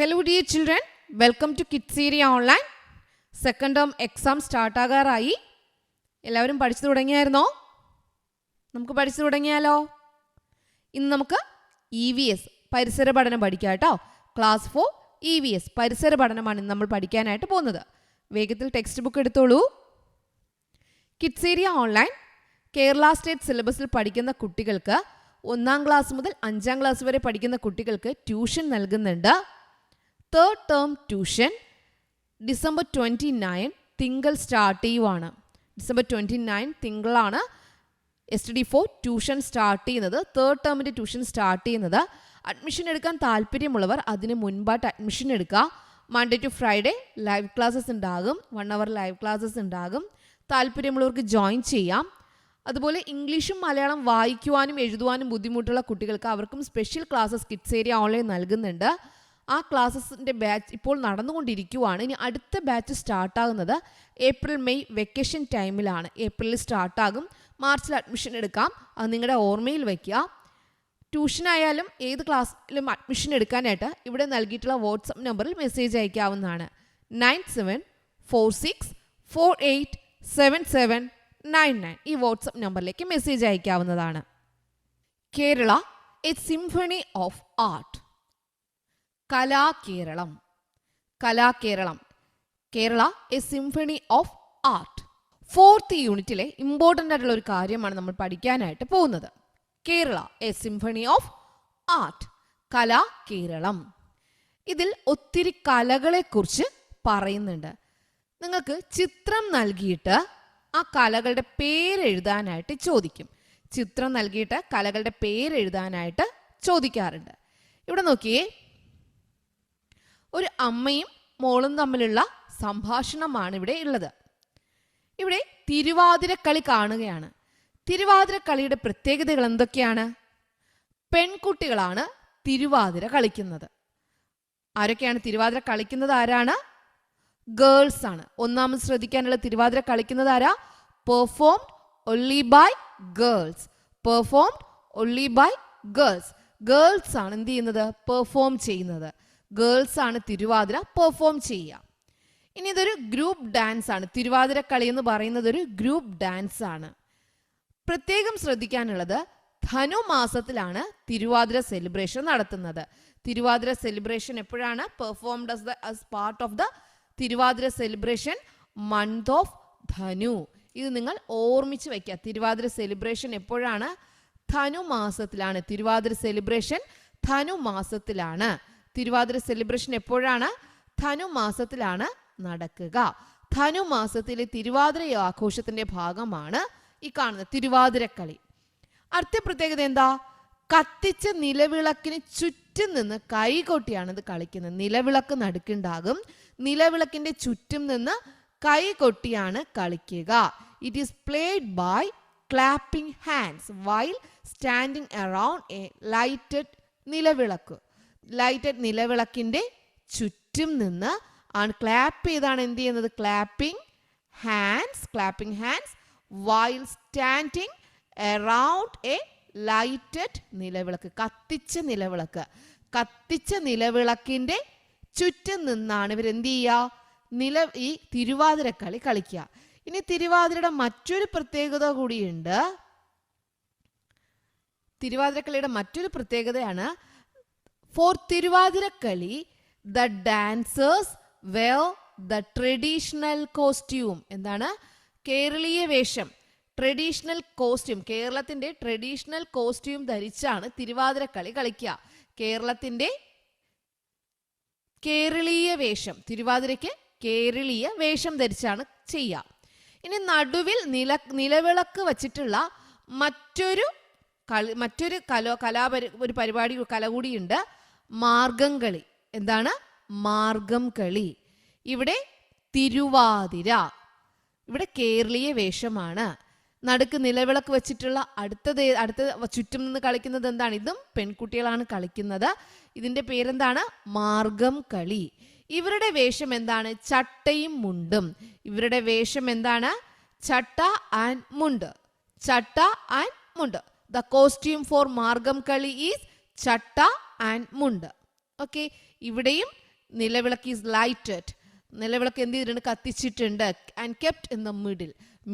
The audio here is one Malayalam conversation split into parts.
Hello dear children, welcome to Kids Area Online. Second term exam start ആകാറായി. എല്ലാവരും പഠിച്ചു തുടങ്ങിയായിരുന്നോ? നമുക്ക് പഠിച്ചു തുടങ്ങിയാലോ? ഇന്ന് നമുക്ക് EVS പരിസര പഠനം പഠിക്കാം കേട്ടോ. ക്ലാസ് 4 EVS പരിസര പഠനമാണ് ഇന്ന് നമ്മൾ പഠിക്കാനായിട്ട് പോകുന്നത്. വേഗത്തിൽ ടെക്സ്റ്റ് ബുക്ക് എടുത്തോളൂ. Kids area online Kerala state സിലബസിൽ പഠിക്കുന്ന കുട്ടികൾക്ക് 1ാം ക്ലാസ് മുതൽ 5ാം ക്ലാസ് വരെ പഠിക്കുന്ന കുട്ടികൾക്ക് ട്യൂഷൻ നൽകുന്നുണ്ട്. തേർഡ് ടേം ട്യൂഷൻ ഡിസംബർ 29 തിങ്കൾ സ്റ്റാർട്ട് ചെയ്യുവാണ്. ഡിസംബർ 29 തിങ്കളാണ് STD4 ട്യൂഷൻ സ്റ്റാർട്ട് ചെയ്യുന്നത്. തേർഡ് ടേമിൻ്റെ ട്യൂഷൻ സ്റ്റാർട്ട് ചെയ്യുന്നത്. അഡ്മിഷൻ എടുക്കാൻ താല്പര്യമുള്ളവർ അതിന് മുൻപായിട്ട് അഡ്മിഷൻ എടുക്കുക. Monday to Friday live classes ഉണ്ടാകും. 1 hour ലൈവ് ക്ലാസ്സസ് ഉണ്ടാകും. താല്പര്യമുള്ളവർക്ക് ജോയിൻ ചെയ്യാം. അതുപോലെ ഇംഗ്ലീഷും മലയാളം വായിക്കുവാനും എഴുതുവാനും ബുദ്ധിമുട്ടുള്ള കുട്ടികൾക്ക് അവർക്കും special classes kids area online നൽകുന്നുണ്ട്. ആ ക്ലാസ്സസിൻ്റെ ബാച്ച് ഇപ്പോൾ നടന്നുകൊണ്ടിരിക്കുവാണ്. ഇനി അടുത്ത ബാച്ച് സ്റ്റാർട്ടാകുന്നത് ഏപ്രിൽ മെയ് വെക്കേഷൻ ടൈമിലാണ്. ഏപ്രിലിൽ സ്റ്റാർട്ടാകും. മാർച്ചിൽ അഡ്മിഷൻ എടുക്കാം. അത് നിങ്ങളുടെ ഓർമ്മയിൽ വയ്ക്കുക. ട്യൂഷനായാലും ഏത് ക്ലാസ്സിലും അഡ്മിഷൻ എടുക്കാനായിട്ട് ഇവിടെ നൽകിയിട്ടുള്ള വാട്സപ്പ് നമ്പറിൽ മെസ്സേജ് അയക്കാവുന്നതാണ്. 9746487799 ഈ വാട്സപ്പ് നമ്പറിലേക്ക് മെസ്സേജ് അയക്കാവുന്നതാണ്. Kerala a symphony of art. Kalakeralam. Kalakeralam. Kerala a symphony of art. 4th യൂണിറ്റിലെ ഇമ്പോർട്ടൻ്റ് ആയിട്ടുള്ള ഒരു കാര്യമാണ് നമ്മൾ പഠിക്കാനായിട്ട് പോകുന്നത്. Kerala a symphony of art. Kalakeralam. ഇതിൽ ഒത്തിരി കലകളെക്കുറിച്ച് പറയുന്നുണ്ട്. നിങ്ങൾക്ക് ചിത്രം നൽകിയിട്ട് ആ കലകളുടെ പേരെഴുതാനായിട്ട് ചോദിക്കും. ചിത്രം നൽകിയിട്ട് കലകളുടെ പേരെഴുതാനായിട്ട് ചോദിക്കാറുണ്ട്. ഇവിടെ നോക്കിയേ, ഒരു അമ്മയും മോളും തമ്മിലുള്ള സംഭാഷണമാണ് ഇവിടെ ഉള്ളത്. ഇവിടെ തിരുവാതിരക്കളി കാണുകയാണ്. തിരുവാതിരക്കളിയുടെ പ്രത്യേകതകൾ എന്തൊക്കെയാണ്? പെൺകുട്ടികളാണ് തിരുവാതിര കളിക്കുന്നത്. ആരൊക്കെയാണ് തിരുവാതിര കളിക്കുന്നത്? ആരാണ്? ഗേൾസ് ആണ്. ഒന്നാമത് ശ്രദ്ധിക്കാനുള്ള തിരുവാതിര കളിക്കുന്നത് ആരാ? Performed only by girls. Performed only by girls. Girls ആണ് എന്ത് ചെയ്യുന്നത്? പെർഫോം ചെയ്യുന്നത്. ഗേൾസ് ആണ് തിരുവാതിര പെർഫോം ചെയ്യുക. ഇനി ഇതൊരു ഗ്രൂപ്പ് ഡാൻസ് ആണ്. തിരുവാതിര കളി എന്ന് പറയുന്നത് ഒരു ഗ്രൂപ്പ് ഡാൻസ് ആണ്. പ്രത്യേകം ശ്രദ്ധിക്കാനുള്ളത്, ധനുമാസത്തിലാണ് തിരുവാതിര സെലിബ്രേഷൻ നടത്തുന്നത്. തിരുവാതിര സെലിബ്രേഷൻ എപ്പോഴാണ്? Performed as part of the Thiruvathira celebration month of Dhanu. ഇത് നിങ്ങൾ ഓർമ്മിച്ച് വയ്ക്കുക. തിരുവാതിര സെലിബ്രേഷൻ എപ്പോഴാണ്? ധനുമാസത്തിലാണ്. തിരുവാതിര സെലിബ്രേഷൻ ധനുമാസത്തിലാണ്. തിരുവാതിര സെലിബ്രേഷൻ എപ്പോഴാണ്? ധനുമാസത്തിലാണ് നടക്കുക. ധനുമാസത്തിലെ തിരുവാതിര ആഘോഷത്തിന്റെ ഭാഗമാണ് ഈ കാണുന്ന തിരുവാതിരക്കളി. അടുത്ത പ്രത്യേകത എന്താ? കത്തിച്ച നിലവിളക്കിന് ചുറ്റും നിന്ന് കൈകൊട്ടിയാണ് ഇത് കളിക്കുന്നത്. നിലവിളക്ക് നടുക്കുണ്ടാകും. നിലവിളക്കിന്റെ ചുറ്റും നിന്ന് കൈകൊട്ടിയാണ് കളിക്കുക. It is played by clapping hands while standing around a lighted nilavilakku. Lighted നിലവിളക്കിന്റെ ചുറ്റും നിന്ന് ആണ് ക്ലാപ്പ് ചെയ്താണ് എന്ത് ചെയ്യുന്നത്? Clapping hands while standing around a lighted nilavilakku. കത്തിച്ച നിലവിളക്ക്. കത്തിച്ച നിലവിളക്കിന്റെ ചുറ്റും നിന്നാണ് ഇവരെന്ത് ചെയ്യുക? ഈ തിരുവാതിരക്കളി കളിക്കുക. ഇനി തിരുവാതിരയുടെ മറ്റൊരു പ്രത്യേകത കൂടിയുണ്ട്. തിരുവാതിരക്കളിയുടെ മറ്റൊരു പ്രത്യേകതയാണ്, for Thiruvathirakkali the dancers wear the traditional costume. എന്താണ്? കേരളീയ വേഷം. Traditional costume. കേരളത്തിന്റെ ട്രഡീഷണൽ കോസ്റ്റ്യൂം ധരിച്ചാണ് തിരുവാതിരക്കളി കളിക്കുക. കേരളത്തിന്റെ കേരളീയ വേഷം. തിരുവാതിരയ്ക്ക് കേരളീയ വേഷം ധരിച്ചാണ് ചെയ്യുക. ഇനി നടുവിൽ നിലവിളക്ക് വച്ചിട്ടുള്ള മറ്റൊരു കല കൂടിയുണ്ട്. മാർഗം കളി. എന്താണ്? മാർഗം കളി. ഇവിടെ തിരുവാതിര. ഇവിടെ കേരളീയ വേഷമാണ്. നടുക്ക് നിലവിളക്ക് വെച്ചിട്ടുള്ള അടുത്ത ചുറ്റും നിന്ന് കളിക്കുന്നത് എന്താണ്? ഇതും പെൺകുട്ടികളാണ് കളിക്കുന്നത്. ഇതിന്റെ പേരെന്താണ്? മാർഗം കളി. ഇവരുടെ വേഷം എന്താണ്? ചട്ടയും മുണ്ടും. ഇവരുടെ വേഷം എന്താണ്? ചട്ട ആൻഡ് മുണ്ട്. ചട്ട ആൻഡ് മുണ്ട്. ദ കോസ്റ്റ്യൂം ഫോർ മാർഗം കളി ഈസ് ചട്ട ആൻഡ് മുണ്ട്. ഓക്കെ, ഇവിടെയും നിലവിളക്ക് ഈസ് ലൈറ്റഡ്. നിലവിളക്ക് എന്ത് ചെയ്തിട്ടുണ്ട്? കത്തിച്ചിട്ടുണ്ട്. And kept in the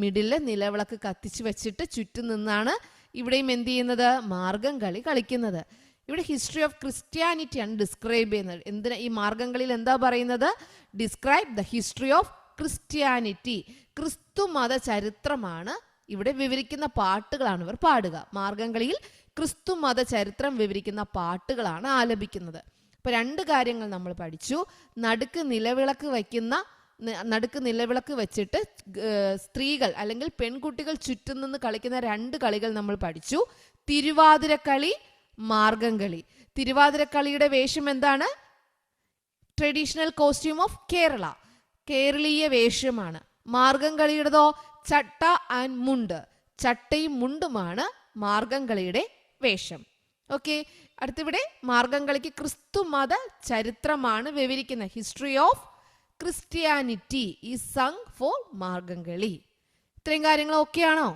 middle നിലവിളക്ക് കത്തിച്ച് വെച്ചിട്ട് ചുറ്റും നിന്നാണ് ഇവിടെയും എന്ത് ചെയ്യുന്നത്? മാർഗം കളി കളിക്കുന്നത്. ഇവിടെ ഹിസ്റ്ററി ഓഫ് ക്രിസ്ത്യാനിറ്റിയാണ് ഡിസ്ക്രൈബ് ചെയ്യുന്നത്. എന്തിനാ ഈ മാർഗം കളിയിൽ എന്താ പറയുന്നത്? Describe the history of Christianity. ക്രിസ്തു മത ചരിത്രമാണ് ഇവിടെ വിവരിക്കുന്ന പാട്ടുകളാണ് ഇവർ പാടുക. മാർഗം കളിയിൽ ക്രിസ്തു മത ചരിത്രം വിവരിക്കുന്ന പാട്ടുകളാണ് ആലപിക്കുന്നത്. അപ്പോൾ 2 കാര്യങ്ങൾ നമ്മൾ പഠിച്ചു. നടുക്ക് നിലവിളക്ക് വെച്ചിട്ട് സ്ത്രീകൾ അല്ലെങ്കിൽ പെൺകുട്ടികൾ ചുറ്റും നിന്ന് കളിക്കുന്ന 2 കളികൾ നമ്മൾ പഠിച്ചു. തിരുവാതിരക്കളി, മാർഗം കളി. തിരുവാതിരക്കളിയുടെ വേഷം എന്താണ്? ട്രഡീഷണൽ കോസ്റ്റ്യൂം ഓഫ് കേരള, കേരളീയ വേഷമാണ്. മാർഗം കളിയുടേതോ ചട്ട ആൻഡ് മുണ്ട്, ചട്ടയും മുണ്ടുമാണ് മാർഗം കളിയുടെ വേഷം. ഓക്കെ, അടുത്തിവിടെ മാർഗം കളിക്ക് ക്രിസ്തു മത ചരിത്രമാണ് വിവരിക്കുന്നത്. History of Christianity is sung for Margam Kali. ഇത്രയും കാര്യങ്ങൾ ഓക്കെ ആണോ?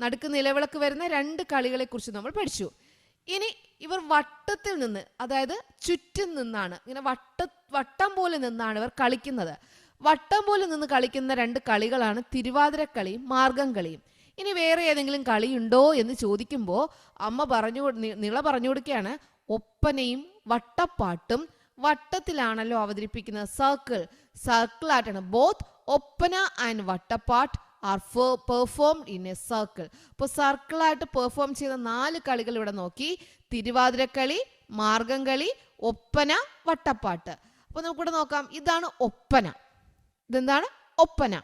നടുക്ക് നിലവിളക്ക് വരുന്ന 2 കളികളെ കുറിച്ച് നമ്മൾ പഠിച്ചു. ഇനി ഇവർ വട്ടത്തിൽ നിന്ന്, അതായത് ചുറ്റും നിന്നാണ്, ഇങ്ങനെ വട്ടം പോലെ നിന്നാണ് ഇവർ കളിക്കുന്നത്. വട്ടം പോലെ നിന്ന് കളിക്കുന്ന 2 കളികളാണ് തിരുവാതിരക്കളിയും മാർഗം കളിയും. ഇനി വേറെ ഏതെങ്കിലും കളിയുണ്ടോ എന്ന് ചോദിക്കുമ്പോൾ നിള പറഞ്ഞു കൊടുക്കുകയാണ്, ഒപ്പനയും വട്ടപ്പാട്ടും വട്ടത്തിലാണല്ലോ അവതരിപ്പിക്കുന്നത്. സർക്കിളായിട്ടാണ്. Both Oppana and Vattappattu are performed in a circle. അപ്പോൾ സർക്കിളായിട്ട് പെർഫോം ചെയ്ത 4 കളികൾ ഇവിടെ നോക്കി. തിരുവാതിരക്കളി, മാർഗം കളി, ഒപ്പന, വട്ടപ്പാട്ട്. അപ്പോൾ നമുക്കിവിടെ നോക്കാം. ഇതാണ് ഒപ്പന. ഇതെന്താണ്? ഒപ്പന.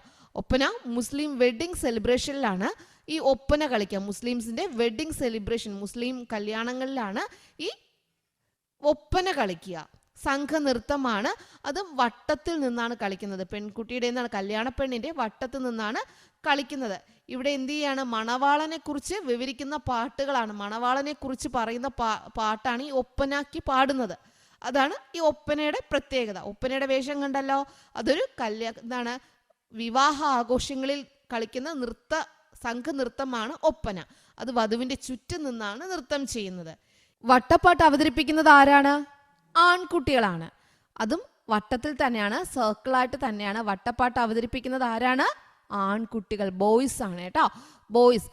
ഒപ്പന മുസ്ലിം വെഡ്ഡിങ് സെലിബ്രേഷനിലാണ് ഈ ഒപ്പന കളിക്കുക. മുസ്ലിംസിന്റെ വെഡ്ഡിങ് സെലിബ്രേഷൻ, മുസ്ലിം കല്യാണങ്ങളിലാണ് ഈ ഒപ്പന കളിക്കുക. സംഘനൃത്തമാണ്. അതും വട്ടത്തിൽ നിന്നാണ് കളിക്കുന്നത്. പെൺകുട്ടിയുടെ എന്താണ്? കല്യാണ പെണ്ണിന്റെ വട്ടത്തിൽ നിന്നാണ് കളിക്കുന്നത്. ഇവിടെ എന്ത് ചെയ്യാണ്? മണവാളനെ കുറിച്ച് വിവരിക്കുന്ന പാട്ടുകളാണ്. മണവാളനെ കുറിച്ച് പറയുന്ന പാട്ടാണ് ഈ ഒപ്പനാക്കി പാടുന്നത്. അതാണ് ഈ ഒപ്പനയുടെ പ്രത്യേകത. ഒപ്പനയുടെ വേഷം കണ്ടല്ലോ, അതൊരു എന്താണ്? വിവാഹ ആഘോഷങ്ങളിൽ കളിക്കുന്ന സംഘനൃത്തമാണ് ഒപ്പന. അത് വധുവിന്റെ ചുറ്റും നിന്നാണ് നൃത്തം ചെയ്യുന്നത്. വട്ടപ്പാട്ട് അവതരിപ്പിക്കുന്നത് ആരാണ്? ആൺകുട്ടികളാണ്. അതും വട്ടത്തിൽ തന്നെയാണ്, സർക്കിളായിട്ട് തന്നെയാണ് വട്ടപ്പാട്ട് അവതരിപ്പിക്കുന്നത്. ആരാണ്? ആൺകുട്ടികൾ, ബോയ്സ് ആണ് കേട്ടോ. Boys.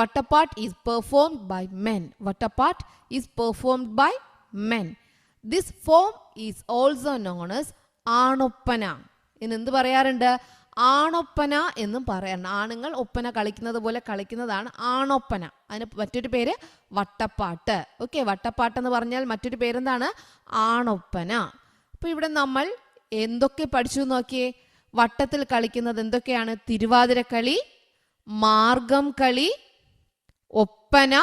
Vattappattu is performed by men. Vattappattu is performed by men. This form is also known as Aanoppana. ഇന്ന് എന്ത് പറയാറുണ്ട്? ആണൊപ്പന എന്നും പറയാറുണ്ട്. ആണുങ്ങൾ ഒപ്പന കളിക്കുന്നത് പോലെ കളിക്കുന്നതാണ് ആണൊപ്പന. അതിന് മറ്റൊരു പേര് വട്ടപ്പാട്ട്. ഓക്കെ, വട്ടപ്പാട്ട് എന്ന് പറഞ്ഞാൽ മറ്റൊരു പേരെന്താണ്? ആണൊപ്പന. അപ്പൊ ഇവിടെ നമ്മൾ എന്തൊക്കെ പഠിച്ചു നോക്കിയേ? വട്ടത്തിൽ കളിക്കുന്നത് എന്തൊക്കെയാണ്? തിരുവാതിരക്കളി, മാർഗം കളി, ഒപ്പന,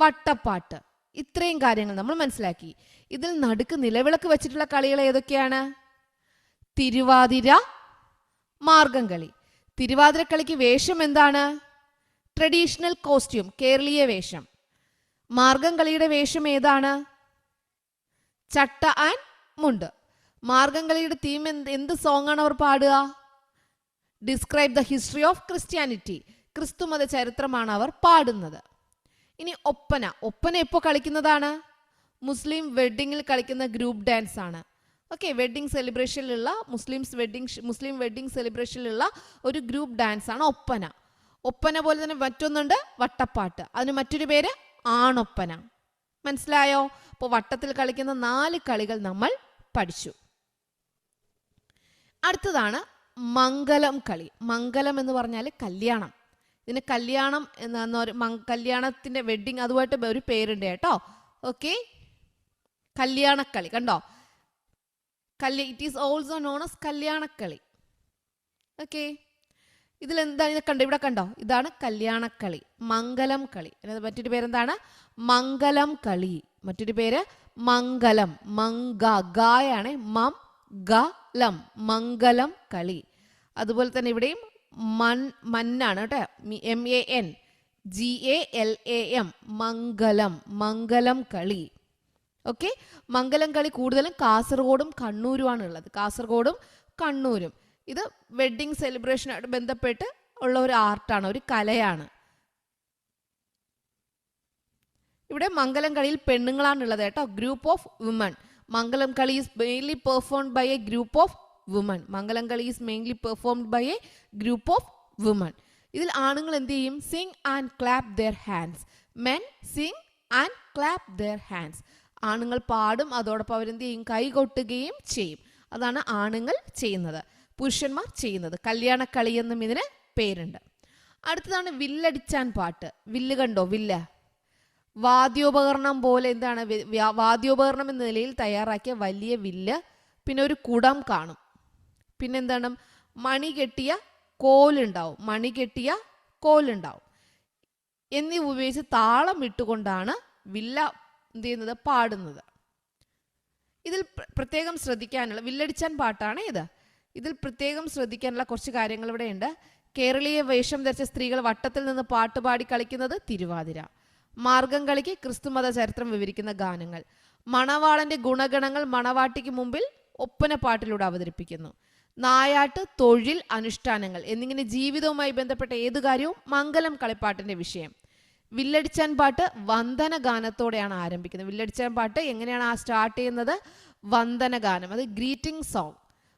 വട്ടപ്പാട്ട്. ഇത്രയും കാര്യങ്ങൾ നമ്മൾ മനസ്സിലാക്കി. ഇതിൽ നടുക്ക് നിലവിളക്ക് വെച്ചിട്ടുള്ള കളികൾ ഏതൊക്കെയാണ്? തിരുവാതിര, മാർഗം കളി. തിരുവാതിരക്കളിക്ക് വേഷം എന്താണ്? ട്രഡീഷണൽ കോസ്റ്റ്യൂം, കേരളീയ വേഷം. മാർഗം കളിയുടെ വേഷം ഏതാണ്? ചട്ട ആൻഡ് മുണ്ട്. മാർഗം കളിയുടെ തീം എന്ത് സോങ് ആണ് അവർ പാടുക? Describe the history of Christianity, ക്രിസ്തുമത ചരിത്രമാണ് അവർ പാടുന്നത്. ഇനി ഒപ്പന. ഒപ്പന എപ്പോൾ കളിക്കുന്നതാണ്? മുസ്ലിം വെഡ്ഡിങ്ങിൽ കളിക്കുന്ന ഗ്രൂപ്പ് ഡാൻസ് ആണ്. ഓക്കെ, വെഡ്ഡിങ് സെലിബ്രേഷനിലുള്ള മുസ്ലിം വെഡ്ഡിങ് സെലിബ്രേഷനിലുള്ള ഒരു ഗ്രൂപ്പ് ഡാൻസ് ആണ് ഒപ്പന. ഒപ്പന പോലെ തന്നെ മറ്റൊന്നുണ്ട്, വട്ടപ്പാട്ട്. അതിന് മറ്റൊരു പേര് ആണൊപ്പന. മനസ്സിലായോ? അപ്പോൾ വട്ടത്തിൽ കളിക്കുന്ന 4 കളികൾ നമ്മൾ പഠിച്ചു. അടുത്തതാണ് മംഗലം കളി. മംഗലം എന്ന് പറഞ്ഞാൽ കല്യാണം. ഇതിന് കല്യാണം കല്യാണത്തിന്റെ വെഡ്ഡിങ് അതുമായിട്ട് ഒരു പേരുണ്ട് കേട്ടോ. ഓക്കെ, കല്യാണക്കളി കണ്ടോ? It is also known as Kalyanakkali. Okay, ഇതിലെന്താ കണ്ടോ? ഇവിടെ കണ്ടോ? ഇതാണ് കല്യാണക്കളി, മംഗലം കളി. മറ്റൊരു പേരെന്താണ്? മംഗലം കളി. മറ്റൊരു പേര് മംഗലം. ഗായാണ് മംഗലം, മംഗലം കളി. അതുപോലെ തന്നെ ഇവിടെയും മന്നാണ് കേട്ടോ, MANGALAM, മംഗലം, മംഗലം കളി. ഓക്കെ, മംഗലം കളി കൂടുതലും കാസർഗോഡും കണ്ണൂരുമാണ് ഉള്ളത്. കാസർഗോഡും കണ്ണൂരും. ഇത് വെഡ്ഡിങ് സെലിബ്രേഷനായിട്ട് ബന്ധപ്പെട്ട് ഉള്ള ഒരു ആർട്ടാണ്, ഒരു കലയാണ്. ഇവിടെ മംഗലം കളിയിൽ പെണ്ണുങ്ങളാണ് ഉള്ളത് കേട്ടോ. Group of woman. Mangalam Kali is mainly performed by a group of woman. Mangalam Kali is mainly performed by a group of woman. ഇതിൽ ആണുങ്ങൾ എന്ത് ചെയ്യും? Sing and clap their hands. Men sing and clap their hands. ആണുങ്ങൾ പാടും, അതോടൊപ്പം അവരെന്ത് ചെയ്യും? കൈകൊട്ടുകയും ചെയ്യും. അതാണ് ആണുങ്ങൾ ചെയ്യുന്നത്. പുരുഷന്മാർ ചെയ്യുന്നത്. കല്യാണക്കളി എന്നും ഇതിന് പേരുണ്ട്. അടുത്തതാണ് വില്ലടിച്ചാൻ പാട്ട്. വില്ല് കണ്ടോ? വില്ല വാദ്യോപകരണം പോലെ എന്താണ്? വാദ്യോപകരണം എന്ന നിലയിൽ തയ്യാറാക്കിയ വലിയ വില്ല്, പിന്നെ ഒരു കുടം കാണും, പിന്നെന്താണ്? മണി കെട്ടിയ കോലുണ്ടാവും, മണി കെട്ടിയ കോലുണ്ടാവും എന്നിവ ഉപയോഗിച്ച് താളം ഇട്ടുകൊണ്ടാണ് വില്ല എന്ത് ചെയ്യുന്നത്? പാടുന്നത്. ഇതിൽ പ്രത്യേകം ശ്രദ്ധിക്കാനുള്ള വില്ലടിച്ചാൻ പാട്ടാണ് ഇത്. ഇതിൽ പ്രത്യേകം ശ്രദ്ധിക്കാനുള്ള കുറച്ച് കാര്യങ്ങൾ ഇവിടെയുണ്ട്. കേരളീയ വേഷം ധരിച്ച സ്ത്രീകൾ വട്ടത്തിൽ നിന്ന് പാട്ടുപാടി കളിക്കുന്നത് തിരുവാതിര. മാർഗം കളിക്ക് ക്രിസ്തുമത ചരിത്രം വിവരിക്കുന്ന ഗാനങ്ങൾ. മണവാളന്റെ ഗുണഗണങ്ങൾ മണവാട്ടിക്ക് മുമ്പിൽ ഒപ്പന പാട്ടിലൂടെ അവതരിപ്പിക്കുന്നു. നായാട്ട്, തൊഴിൽ, അനുഷ്ഠാനങ്ങൾ എന്നിങ്ങനെ ജീവിതവുമായി ബന്ധപ്പെട്ട ഏതു കാര്യവും മംഗലം കളിപ്പാട്ടിന്റെ വിഷയം. വില്ലടിച്ചാൻ പാട്ട് വന്ദന ഗാനത്തോടെയാണ് ആരംഭിക്കുന്നത്. വില്ലടിച്ചാൻ പാട്ട് എങ്ങനെയാണ് സ്റ്റാർട്ട് ചെയ്യുന്നത്? വന്ദന ഗാനം, അത് ഗ്രീറ്റിംഗ് സോങ്.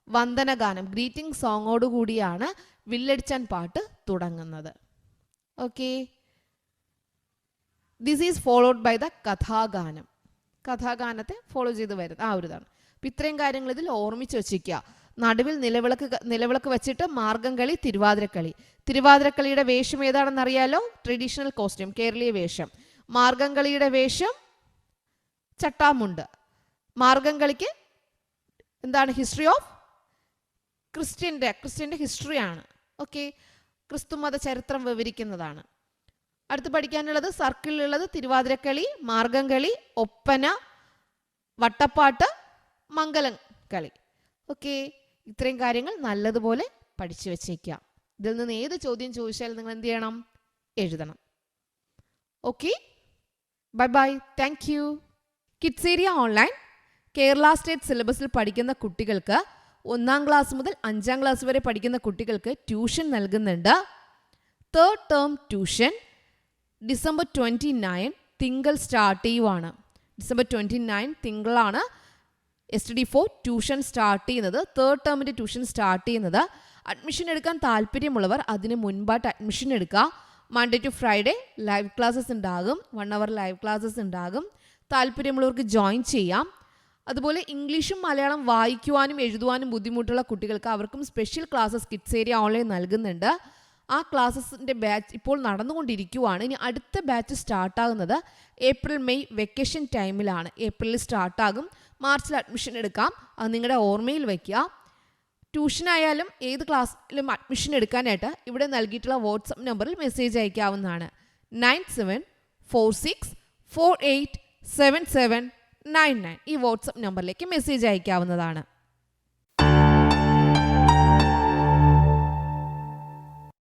വന്ദന ഗാനം, ഗ്രീറ്റിംഗ് സോങ്ങോട് കൂടിയാണ് വില്ലടിച്ചാൻ പാട്ട് തുടങ്ങുന്നത്. Okay, this is followed by the kathaganam. കഥാഗാനത്തെ ഫോളോ ചെയ്ത് വരുന്നത് ആ ഒരു ഇതാണ്. അപ്പം ഇത്രയും കാര്യങ്ങൾ ഇതിൽ ഓർമ്മിച്ച് വെച്ചിരിക്കുക. നടുവിൽ നിലവിളക്ക് വെച്ചിട്ട് മാർഗം കളി, തിരുവാതിരക്കളി. തിരുവാതിരക്കളിയുടെ വേഷം ഏതാണെന്ന് അറിയാലോ? ട്രഡീഷണൽ കോസ്റ്റ്യൂം, കേരളീയ വേഷം. മാർഗം കളിയുടെ വേഷം ചട്ടാമുണ്ട്. മാർഗം കളിക്ക് എന്താണ്? ഹിസ്റ്ററി ഓഫ് ക്രിസ്ത്യൻ്റെ ഹിസ്റ്ററിയാണ്. ഓക്കെ, ക്രിസ്തുമത ചരിത്രം വിവരിക്കുന്നതാണ്. അടുത്ത് പഠിക്കാനുള്ളത് സർക്കിളിലുള്ളത് തിരുവാതിരക്കളി, മാർഗം കളി, ഒപ്പന, വട്ടപ്പാട്ട്, മംഗലം കളി. ഓക്കെ, ഇത്രയും കാര്യങ്ങൾ നല്ലതുപോലെ പഠിച്ചു വെച്ചേക്കുക. ഇതിൽ നിന്ന് ഏത് ചോദ്യം ചോദിച്ചാലും നിങ്ങൾ എന്ത് ചെയ്യണം? എഴുതണം. Okay, bye bye, thank you. Kids area online Kerala state സിലബസിൽ പഠിക്കുന്ന കുട്ടികൾക്ക് 1ാം ക്ലാസ് മുതൽ 5ാം ക്ലാസ് വരെ പഠിക്കുന്ന കുട്ടികൾക്ക് ട്യൂഷൻ നൽകുന്നുണ്ട്. 3rd ടേം ട്യൂഷൻ ഡിസംബർ 29 തിങ്കൾ സ്റ്റാർട്ട് ചെയ്യുവാണ്. ഡിസംബർ 29 തിങ്കളാണ് STD4 ട്യൂഷൻ സ്റ്റാർട്ട് ചെയ്യുന്നത്. 3rd ടേമിൻ്റെ ട്യൂഷൻ സ്റ്റാർട്ട് ചെയ്യുന്നത്. അഡ്മിഷൻ എടുക്കാൻ താല്പര്യമുള്ളവർ അതിന് മുൻപായിട്ട് അഡ്മിഷൻ എടുക്കുക. Monday to Friday live classes ഉണ്ടാകും. 1 hour ലൈവ് ക്ലാസ്സസ് ഉണ്ടാകും. താല്പര്യമുള്ളവർക്ക് ജോയിൻ ചെയ്യാം. അതുപോലെ ഇംഗ്ലീഷും മലയാളം വായിക്കുവാനും എഴുതുവാനും ബുദ്ധിമുട്ടുള്ള കുട്ടികൾക്ക് അവർക്കും special classes kids area online നൽകുന്നുണ്ട്. ആ ക്ലാസ്സസിൻ്റെ ബാച്ച് ഇപ്പോൾ നടന്നുകൊണ്ടിരിക്കുവാണ്. ഇനി അടുത്ത ബാച്ച് സ്റ്റാർട്ടാകുന്നത് ഏപ്രിൽ മെയ് വെക്കേഷൻ ടൈമിലാണ്. ഏപ്രിലിൽ സ്റ്റാർട്ടാകും. മാർച്ചിൽ അഡ്മിഷൻ എടുക്കാം. അത് നിങ്ങളുടെ ഓർമ്മയിൽ വയ്ക്കുക. ട്യൂഷനായാലും ഏത് ക്ലാസ്സിലും അഡ്മിഷൻ എടുക്കാനായിട്ട് ഇവിടെ നൽകിയിട്ടുള്ള വാട്സപ്പ് നമ്പറിൽ മെസ്സേജ് അയക്കാവുന്നതാണ്. 9746487799 ഈ വാട്സപ്പ് നമ്പറിലേക്ക് മെസ്സേജ് അയക്കാവുന്നതാണ്.